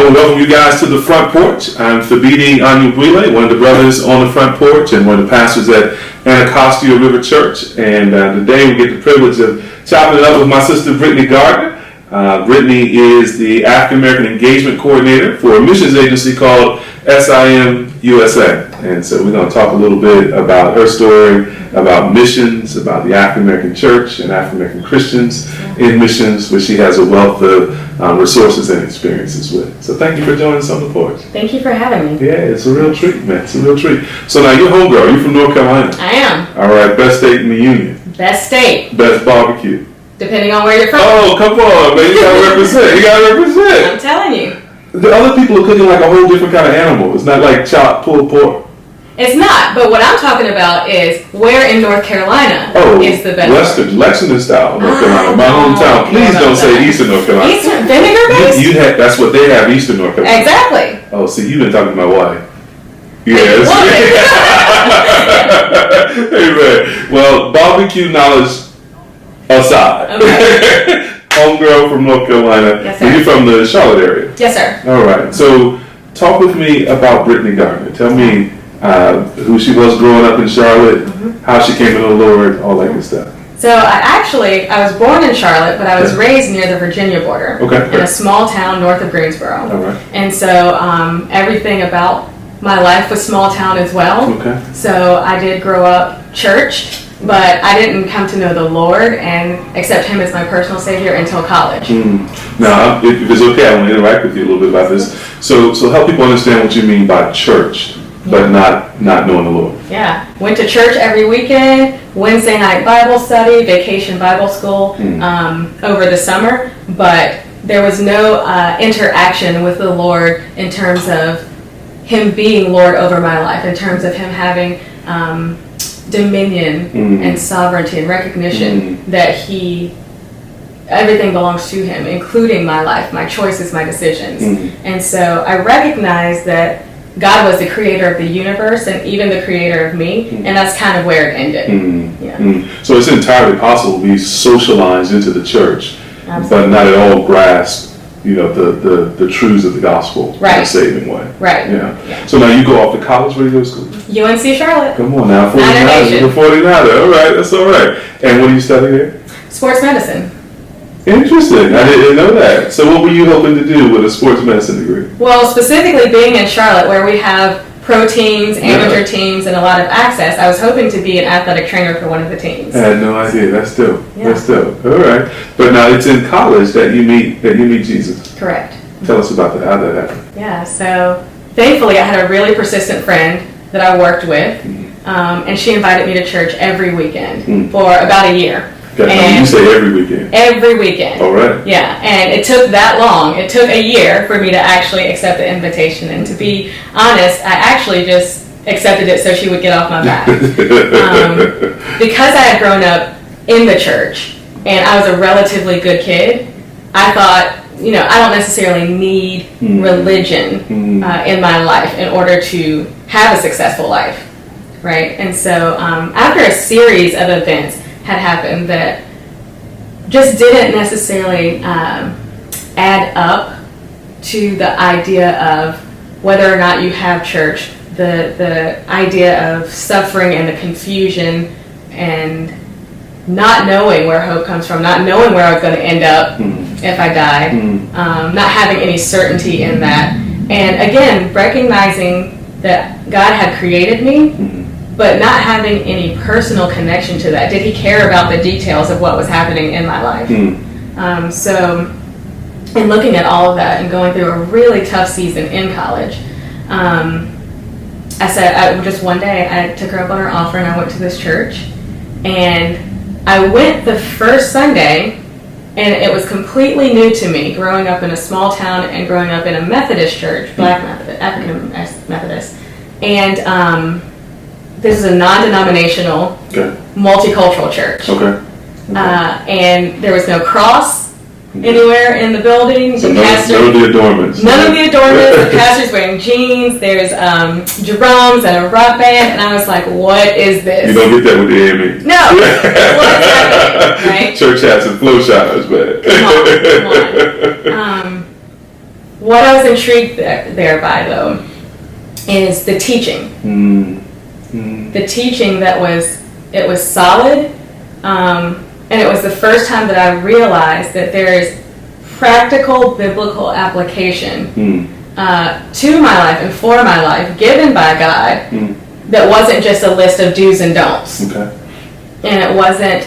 want to welcome you guys to the front porch. I'm Thabiti Anyabwile, one of the brothers on the front porch and one of the pastors at Anacostia River Church. And today we get the privilege of chopping it up with my sister Brittany Gardner. Brittany is the African American Engagement Coordinator for a missions agency called SIM USA. And so we're going to talk a little bit about her story, about missions, about the African American church and African American Christians in missions, which she has a wealth of resources and experiences with. So thank you for joining us on the porch. Thank you for having me. Yeah, it's a real treat, man. It's a real treat. So now you're homegirl. You're from North Carolina. I am. All right, best state in the union. Best state. Best barbecue. Depending on where you're from. Oh, come on, man. You gotta represent. You gotta represent. I'm telling you. The other people are cooking like a whole different kind of animal. It's not like chopped pulled pork. It's not, but what I'm talking about is where in North Carolina is the best. Western, Lexington style, North Carolina. My hometown. Please don't say Eastern North Carolina. Eastern vinegar based? You had, that's what they have, Eastern North Carolina. Exactly. Oh, see, you've been talking to my wife. Yes. Amen. Well, barbecue knowledge aside. Okay. Homegirl from North Carolina. Yes, sir. And you're from the Charlotte area. Yes, sir. All right. So, talk with me about Brittany Gardner. Tell me who she was growing up in Charlotte, how she came to the Lord, all that good stuff. So I was born in Charlotte, but I was raised near the Virginia border. Okay. In a small town north of Greensboro. All right. And so everything about my life was small town as well. Okay. So I did grow up church, but I didn't come to know the Lord and accept Him as my personal Savior until college. Now, if it's okay, I want to interact with you a little bit about this. So help people understand what you mean by church, but not knowing the Lord. Yeah. Went to church every weekend, Wednesday night Bible study, vacation Bible school over the summer, but there was no interaction with the Lord in terms of Him being Lord over my life, in terms of Him having dominion and sovereignty and recognition that everything belongs to Him, including my life, my choices, my decisions. And so I recognize that God was the creator of the universe and even the creator of me, and that's kind of where it ended. So it's entirely possible to be socialized into the church, Absolutely. but not at all grasp the truths of the gospel in a saving way. Right. Yeah. So now you go off to college. Where do you go to school? UNC Charlotte. Come on now, 49er. You're 49er. All right, that's all right. And what do you study here? Sports medicine. Interesting. I didn't know that. So what were you hoping to do with a sports medicine degree? Well, specifically being in Charlotte where we have pro teams, amateur teams, and a lot of access, I was hoping to be an athletic trainer for one of the teams. I had no idea. That's dope. Yeah. That's dope. All right. But now it's in college that you meet Jesus. Correct. Tell us about that. How that happened. Yeah, so thankfully I had a really persistent friend that I worked with, and she invited me to church every weekend for about a year. And you say every weekend? Every weekend. All right. Yeah, and it took that long. It took a year for me to actually accept the invitation. And to be honest, I actually just accepted it so she would get off my back. Because I had grown up in the church and I was a relatively good kid, I thought, I don't necessarily need religion in my life in order to have a successful life, right? And so after a series of events had happened that just didn't necessarily add up to the idea of whether or not you have church, the idea of suffering and the confusion and not knowing where hope comes from, not knowing where I was going to end up if I died, not having any certainty in that. And again, recognizing that God had created me, but not having any personal connection to that. Did He care about the details of what was happening in my life? So, in looking at all of that and going through a really tough season in college, I said, just one day, I took her up on her offer and I went to this church. And I went the first Sunday, and it was completely new to me, growing up in a small town and growing up in a Methodist church, Black Methodist, African Methodist. And this is a non-denominational, multicultural church. And there was no cross anywhere in the building. So none of the adornments. None of the adornments. The pastor's wearing jeans. There's drums and a rock band. And I was like, what is this? You don't get that with the AME. No. What's happening, right? Church hats and flow showers, man. Come on. What I was intrigued thereby, though, is the teaching. The teaching that was solid, and it was the first time that I realized that there is practical biblical application to my life and for my life, given by God, that wasn't just a list of do's and don'ts. Okay. And it wasn't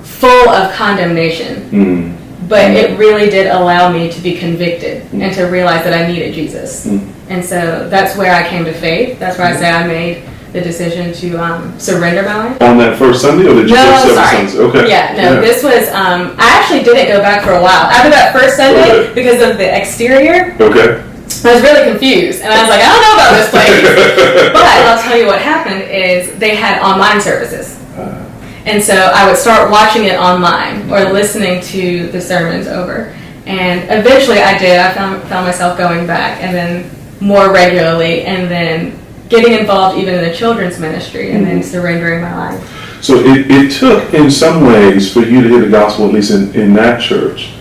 full of condemnation. But it really did allow me to be convicted and to realize that I needed Jesus. And so that's where I came to faith. That's where I say I made the decision to surrender my life. On that first Sunday, or did you go several Sundays? Okay. Yeah, this was, I actually didn't go back for a while. After that first Sunday, because of the exterior, Okay. I was really confused. And I was like, I don't know about this place. But I'll tell you what happened is they had online services. And so I would start watching it online or listening to the sermons over. And eventually I did. I found myself going back, and then more regularly, and then getting involved even in the children's ministry, and then surrendering my life. So it took in some ways for you to hear the gospel, at least in that church,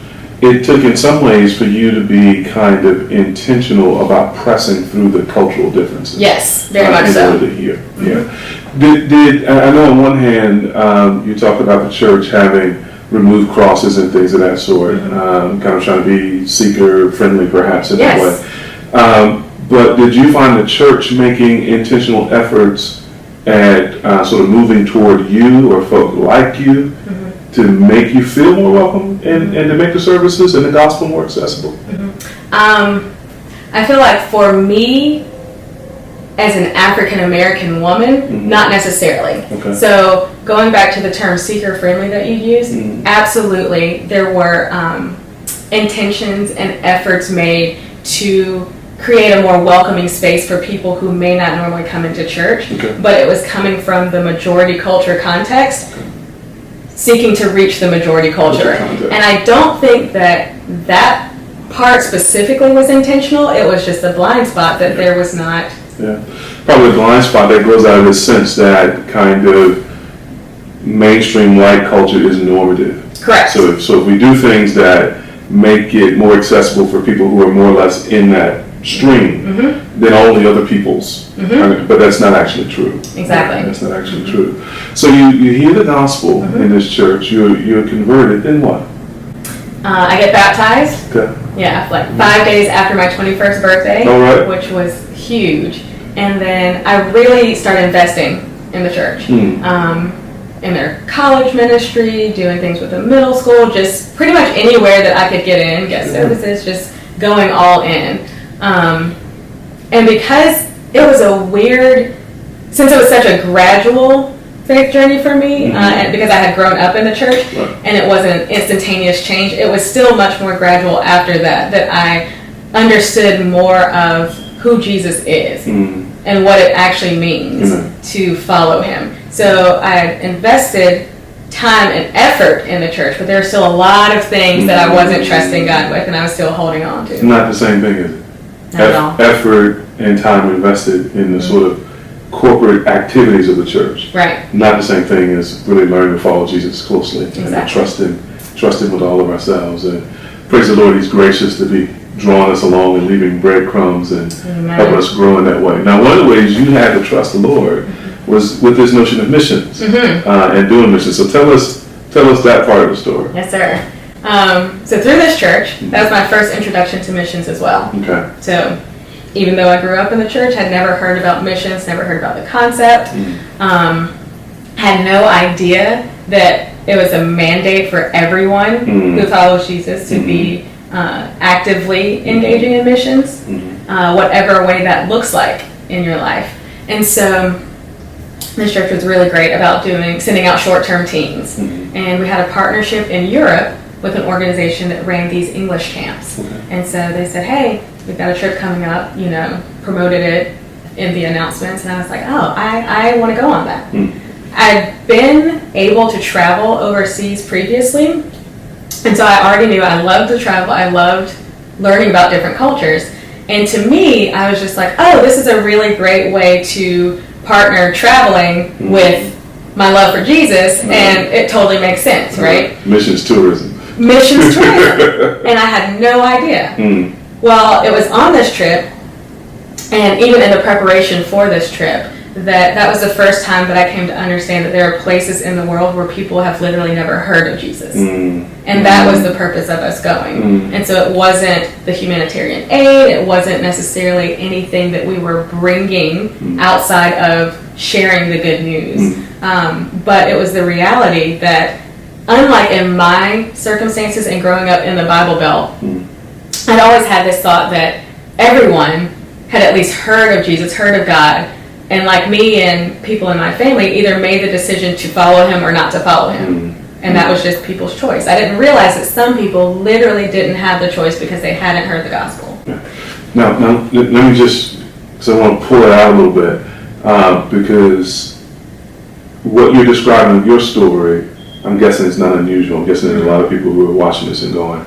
it took in some ways for you to be kind of intentional about pressing through the cultural differences. Yes, very much in so. order to hear. Yeah. Did I know on one hand you talked about the church having removed crosses and things of that sort, kind of trying to be seeker friendly perhaps in that way. But did you find the church making intentional efforts at sort of moving toward you or folk like you to make you feel more welcome and to make the services and the gospel more accessible? I feel like for me, as an African American woman, not necessarily. Okay. So going back to the term seeker friendly that you used, absolutely there were intentions and efforts made to create a more welcoming space for people who may not normally come into church, but it was coming from the majority culture context, seeking to reach the majority culture. And I don't think that part specifically was intentional. It was just a blind spot that there was not. Yeah, probably a blind spot that grows out of the sense that kind of mainstream white culture is normative. Correct. So if we do things that make it more accessible for people who are more or less in that stream, then only other people's. But that's not actually true. Exactly. That's not actually true. So you hear the gospel in this church, you're converted, then what? I get baptized. Okay. Yeah, like 5 days after my 21st birthday, All right. which was huge. And then I really started investing in the church. In their college ministry, doing things with the middle school, just pretty much anywhere that I could get in, get services, just going all in. And because it was since it was such a gradual faith journey for me, and because I had grown up in the church, and it wasn't instantaneous change, it was still much more gradual after that I understood more of who Jesus is and what it actually means to follow him. So I had invested time and effort in the church, but there were still a lot of things that I wasn't trusting God with, and I was still holding on to. Not the same thing, is it? Not at all. Effort and time invested in the sort of corporate activities of the church. Right. Not the same thing as really learning to follow Jesus closely and to trust him with all of ourselves. And praise the Lord, he's gracious to be drawing us along and leaving breadcrumbs and helping us grow in that way. Now, one of the ways you had to trust the Lord was with this notion of missions and doing missions. So tell us that part of the story. Yes, sir. So through this church, that was my first introduction to missions as well. Okay. So even though I grew up in the church, had never heard about missions, never heard about the concept, had no idea that it was a mandate for everyone who follows Jesus to be actively engaging in missions, whatever way that looks like in your life. And so this church was really great about sending out short-term teams. And we had a partnership in Europe with an organization that ran these English camps. And so they said, hey, we've got a trip coming up, promoted it in the announcements. And I was like, oh, I want to go on that. I'd been able to travel overseas previously. And so I already knew I loved to travel. I loved learning about different cultures. And to me, I was just like, oh, this is a really great way to partner traveling with my love for Jesus, and it totally makes sense, right? Missions tourism. And I had no idea. Well, it was on this trip, and even in the preparation for this trip, that was the first time that I came to understand that there are places in the world where people have literally never heard of Jesus. And that was the purpose of us going. And so it wasn't the humanitarian aid, it wasn't necessarily anything that we were bringing outside of sharing the good news. But it was the reality that, unlike in my circumstances and growing up in the Bible Belt, I'd always had this thought that everyone had at least heard of Jesus, heard of God, and like me and people in my family either made the decision to follow him or not to follow him. And that was just people's choice. I didn't realize that some people literally didn't have the choice because they hadn't heard the gospel. Now let me just, because I want to pull it out a little bit, because what you're describing of your story, I'm guessing it's not unusual. I'm guessing there's a lot of people who are watching this and going,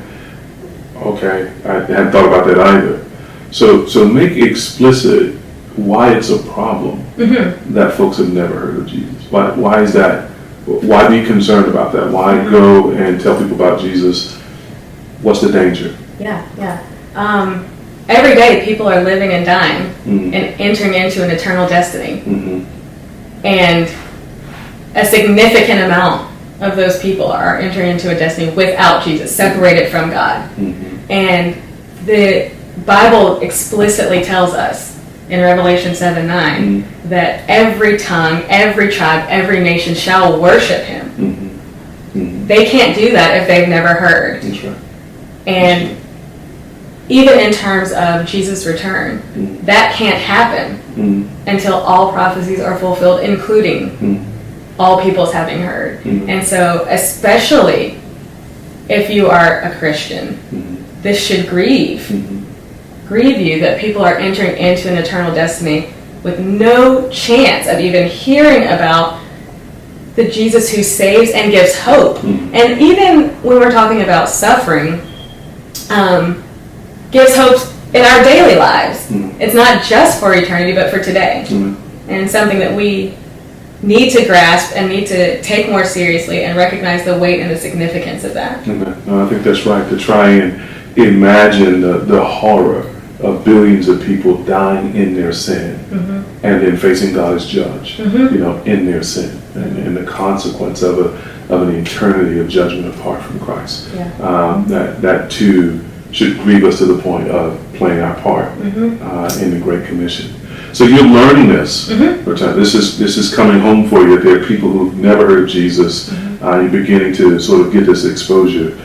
okay, I hadn't thought about that either. So make explicit why it's a problem that folks have never heard of Jesus. Why is that? Why be concerned about that? Why go and tell people about Jesus? What's the danger? Yeah. Every day people are living and dying and entering into an eternal destiny. And a significant amount of those people are entering into a destiny without Jesus, separated from God. And the Bible explicitly tells us in Revelation 7:9 that every tongue, every tribe, every nation shall worship him. They can't do that if they've never heard. That's right. And even in terms of Jesus' return, that can't happen until all prophecies are fulfilled, including all peoples having heard. And so, especially if you are a Christian, this should grieve you that people are entering into an eternal destiny with no chance of even hearing about the Jesus who saves and gives hope. And even when we're talking about suffering, gives hope in our daily lives. It's not just for eternity, but for today. And something that we need to grasp and need to take more seriously and recognize the weight and the significance of that. No, I think that's right. To try and imagine the horror of billions of people dying in their sin and then facing God as judge, in their sin and the consequence of an eternity of judgment apart from Christ. That too should grieve us to the point of playing our part in the Great Commission. So you're learning this. This is coming home for you. There are people who've never heard of Jesus. You're beginning to sort of get this exposure.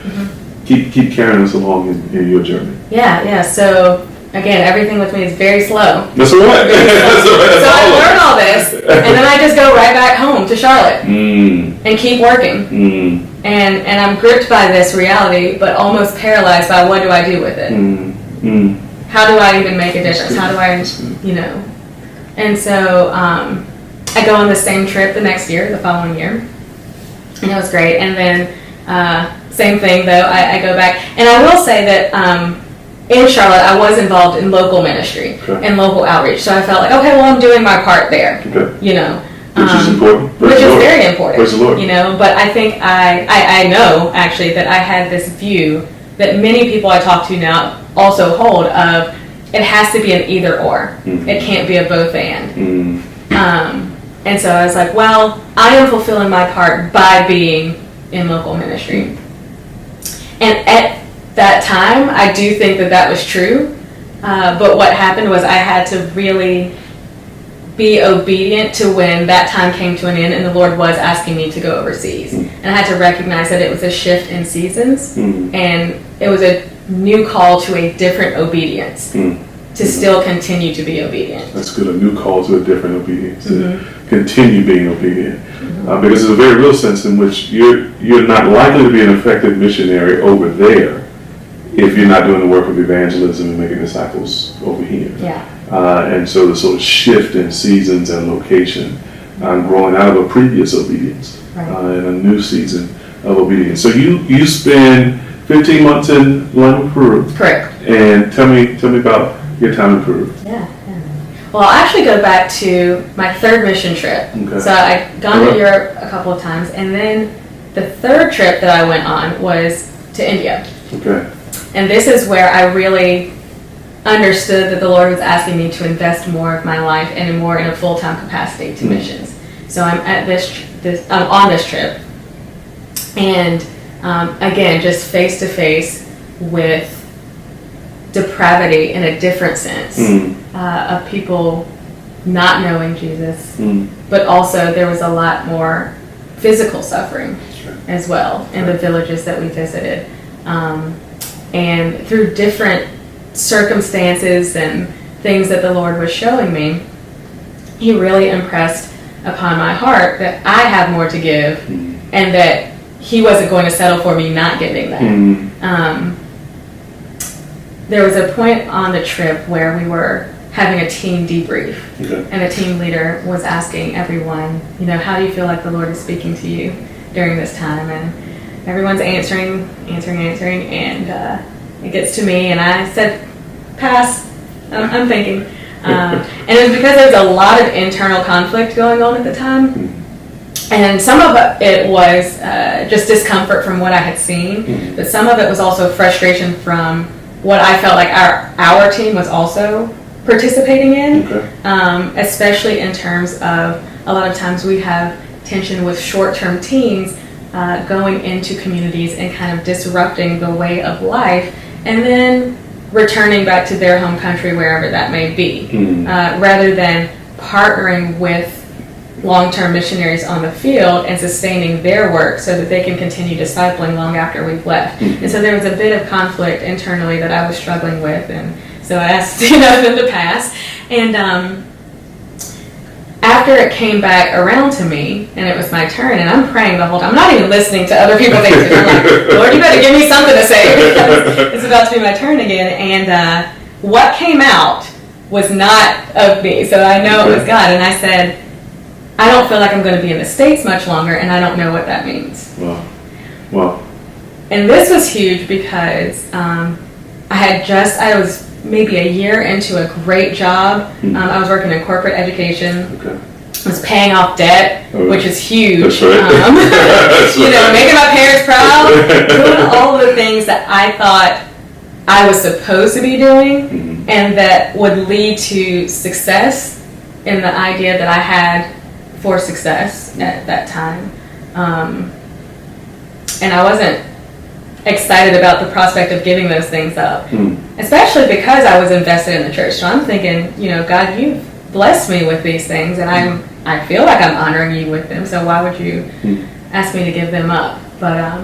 Keep carrying us along in your journey. Yeah. So again, everything with me is very slow. That's all right. So I learn all this, and then I just go right back home to Charlotte and keep working. And I'm gripped by this reality, but almost paralyzed by what do I do with it? How do I even make a difference? How do I, And so I go on the same trip the next year, the following year, and it was great. And then same thing though, I go back, and I will say that in Charlotte I was involved in local ministry and local outreach, so I felt like, okay, well, I'm doing my part there, Which is important. Which is very important. Praise the Lord. But I think I know actually that I had this view that many people I talk to now also hold of it has to be an either or. It can't be a both and. And so I was like, well, I am fulfilling my part by being in local ministry. And at that time, I do think that was true. But what happened was I had to really be obedient to when that time came to an end and the Lord was asking me to go overseas. And I had to recognize that it was a shift in seasons and it was a new call to a different obedience to still continue to be obedient. That's good, a new call to a different obedience, to continue being obedient. Because there's a very real sense in which you're not likely to be an effective missionary over there if you're not doing the work of evangelism and making disciples over here. And so the sort of shift in seasons and location, growing out of a previous obedience and a new season of obedience. So you spend 15 months in Lima, Peru. Correct. And tell me about your time in Peru. Well, I'll actually go back to my third mission trip. So I'd gone to Europe a couple of times, and then the third trip that I went on was to India. And this is where I really understood that the Lord was asking me to invest more of my life and more in a full-time capacity to missions. So I'm at I'm on this trip, and again, just face to face with depravity in a different sense of people not knowing Jesus, but also there was a lot more physical suffering as well in the villages that we visited, and through different circumstances and things that the Lord was showing me, He really impressed upon my heart that I have more to give, and that He wasn't going to settle for me not giving that. There was a point on the trip where we were having a team debrief, and a team leader was asking everyone, how do you feel like the Lord is speaking to you during this time? And everyone's answering, and it gets to me, and I said, pass. I'm thinking. And it was because there was a lot of internal conflict going on at the time. And some of it was just discomfort from what I had seen, but some of it was also frustration from what I felt like our team was also participating in, especially in terms of a lot of times we have tension with short-term teens going into communities and kind of disrupting the way of life, and then returning back to their home country, wherever that may be, rather than partnering with long-term missionaries on the field and sustaining their work so that they can continue discipling long after we've left. And so there was a bit of conflict internally that I was struggling with, and so I asked them to pass. And after it came back around to me and it was my turn, and I'm praying the whole time, I'm not even listening to other people's answers. I'm like, Lord, you better give me something to say because it's about to be my turn again. And what came out was not of me, so I know it was God. And I said, I don't feel like I'm going to be in the States much longer, and I don't know what that means. Wow. And this was huge because I was maybe a year into a great job. I was working in corporate education. I was paying off debt, which is huge. That's right. Making my parents proud, doing all the things that I thought I was supposed to be doing, and that would lead to success in the idea that I had for success at that time. And I wasn't excited about the prospect of giving those things up, especially because I was invested in the church. So I'm thinking, God, you've blessed me with these things, and I feel like I'm honoring you with them, so why would you ask me to give them up? But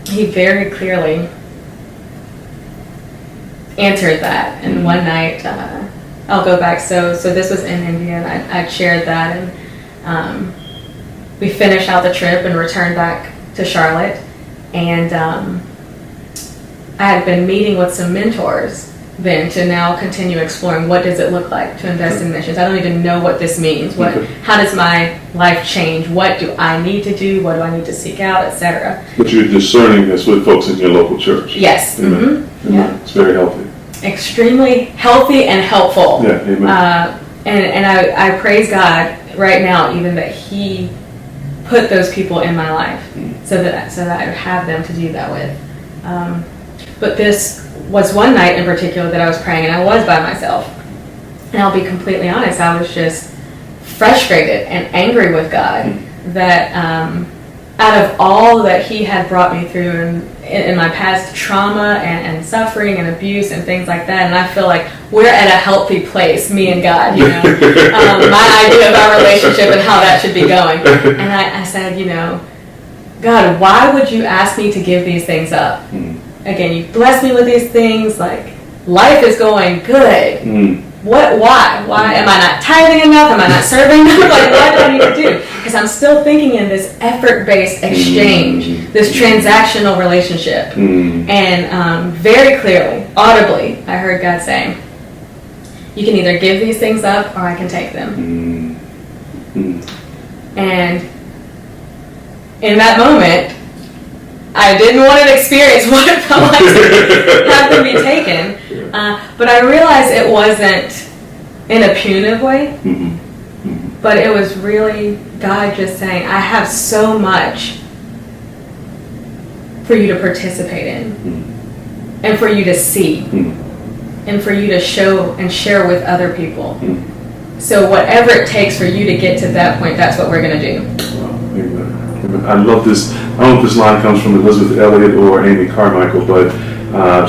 He very clearly answered that. And one night, I'll go back, so this was in India, and I shared that, and we finished out the trip and returned back to Charlotte, and I had been meeting with some mentors then to now continue exploring what does it look like to invest in missions. I don't even know what this means. How does my life change? What do I need to do? What do I need to seek out, etc. But you're discerning this with folks in your local church. Yes. Yeah. It's very healthy. Extremely healthy and helpful. Yeah, amen. And I praise God right now even that He put those people in my life so that I would have them to do that with. But this was one night in particular that I was praying, and I was by myself. And I'll be completely honest, I was just frustrated and angry with God that out of all that He had brought me through in my past trauma and suffering and abuse and things like that, and I feel like we're at a healthy place, me and God, my idea of our relationship and how that should be going. And I said, God, why would you ask me to give these things up? Again, you blessed me with these things, like life is going good. Why am I not tithing enough? Am I not serving enough? Like, what do I need to do? Because I'm still thinking in this effort-based exchange, this transactional relationship. And very clearly, audibly, I heard God saying, you can either give these things up or I can take them. And in that moment, I didn't want to experience what it felt like to have them be taken. But I realized it wasn't in a punitive way, but it was really God just saying, I have so much for you to participate in and for you to see. and for you to show and share with other people. So whatever it takes for you to get to that point, that's what we're going to do. Amen. Amen. I love this. I don't know if this line comes from Elizabeth Elliot or Amy Carmichael, but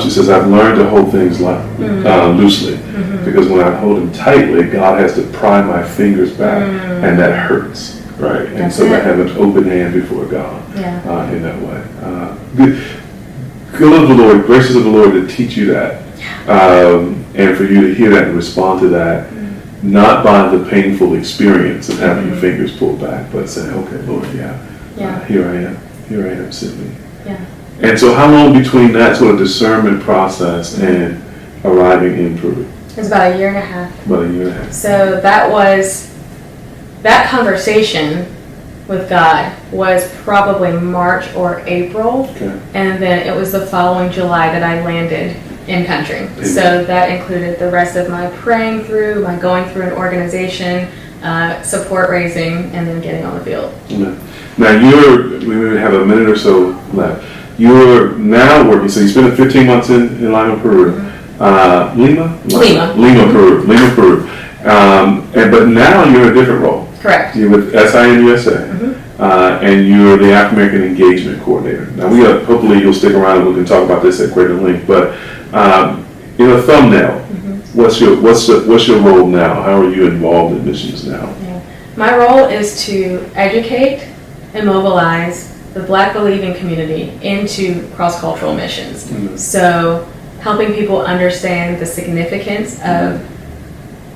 she says, I've learned to hold things loosely, because when I hold them tightly, God has to pry my fingers back, and that hurts, right? And That's so I it. have an open hand before God Yeah. in that way. Good of the Lord, gracious of the Lord to teach you that, and for you to hear that and respond to that, not by the painful experience of having your fingers pulled back, but saying, okay, Lord, here I am, send me. Yeah. And so how long between that sort of discernment process and arriving in Peru? It was about a year and a half. About a year and a half. So that conversation with God was probably March or April. Okay. And then it was the following July that I landed in country. So that included the rest of my praying through, my going through an organization, support raising, and then getting on the field. Amen. Now we have a minute or so left. You're now working, so you spent 15 months in Lima, Peru. Lima, Peru. But now you're in a different role. Correct. You're with SIN USA, and you're the African American Engagement Coordinator. Now hopefully you'll stick around and we can talk about this at greater length. But in a thumbnail, what's your role now? How are you involved in missions now? Yeah. My role is to educate and mobilize the Black believing community into cross-cultural missions. So helping people understand the significance of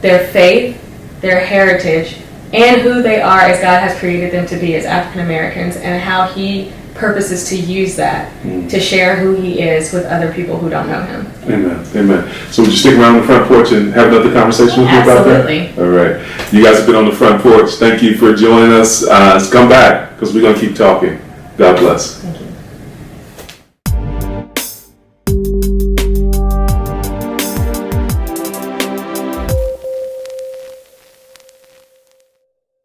their faith, their heritage, and who they are as God has created them to be as African Americans, and how He purposes to use that to share who He is with other people who don't know Him. Amen. Amen. So would you stick around the front porch and have another conversation with me about that? Absolutely. All right. You guys have been on the front porch. Thank you for joining us. Come back, because we're going to keep talking. God bless.